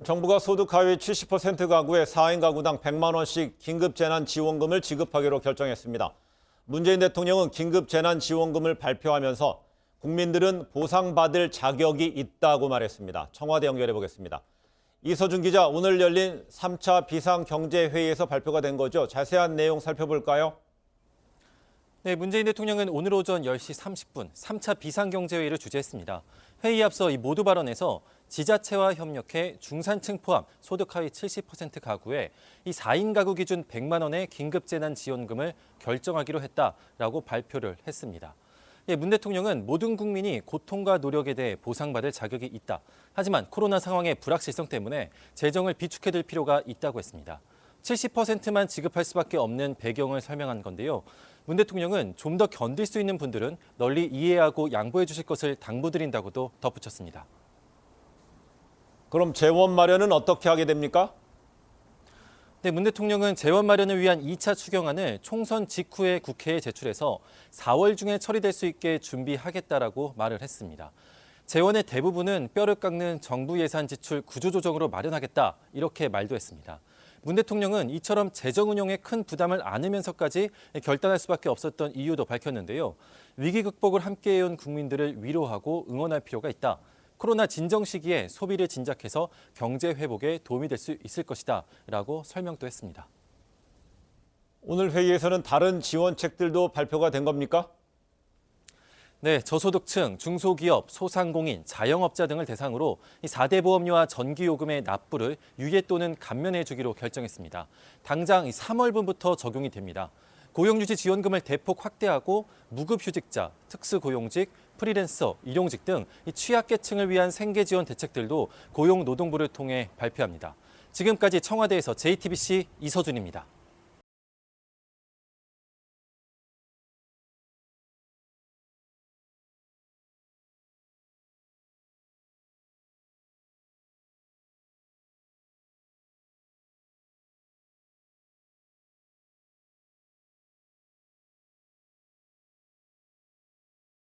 정부가 소득 하위 70% 가구에 4인 가구당 100만 원씩 긴급재난지원금을 지급하기로 결정했습니다. 문재인 대통령은 긴급재난지원금을 발표하면서 국민들은 보상받을 자격이 있다고 말했습니다. 청와대 연결해 보겠습니다. 이서준 기자, 오늘 열린 3차 비상경제회의에서 발표가 된 거죠. 자세한 내용 살펴볼까요? 네, 문재인 대통령은 오늘 오전 10시 30분 3차 비상경제회의를 주재했습니다. 회의 앞서 이 모두 발언에서 지자체와 협력해 중산층 포함 소득 하위 70% 가구에 이 4인 가구 기준 100만 원의 긴급재난지원금을 결정하기로 했다라고 발표를 했습니다. 문 대통령은 모든 국민이 고통과 노력에 대해 보상받을 자격이 있다. 하지만 코로나 상황의 불확실성 때문에 재정을 비축해둘 필요가 있다고 했습니다. 70%만 지급할 수밖에 없는 배경을 설명한 건데요. 문 대통령은 좀 더 견딜 수 있는 분들은 널리 이해하고 양보해 주실 것을 당부드린다고도 덧붙였습니다. 그럼 재원 마련은 어떻게 하게 됩니까? 네, 문 대통령은 재원 마련을 위한 2차 추경안을 총선 직후에 국회에 제출해서 4월 중에 처리될 수 있게 준비하겠다라고 말을 했습니다. 재원의 대부분은 뼈를 깎는 정부 예산 지출 구조조정으로 마련하겠다, 이렇게 말도 했습니다. 문 대통령은 이처럼 재정 운용에 큰 부담을 안으면서까지 결단할 수밖에 없었던 이유도 밝혔는데요. 위기 극복을 함께해온 국민들을 위로하고 응원할 필요가 있다. 코로나 진정 시기에 소비를 진작해서 경제 회복에 도움이 될 수 있을 것이다 라고 설명도 했습니다. 오늘 회의에서는 다른 지원책들도 발표가 된 겁니까? 네, 저소득층, 중소기업, 소상공인, 자영업자 등을 대상으로 4대 보험료와 전기요금의 납부를 유예 또는 감면해 주기로 결정했습니다. 당장 3월분부터 적용이 됩니다. 고용유지 지원금을 대폭 확대하고 무급휴직자, 특수고용직, 프리랜서, 일용직 등 취약계층을 위한 생계지원 대책들도 고용노동부를 통해 발표합니다. 지금까지 청와대에서 JTBC 이서준입니다.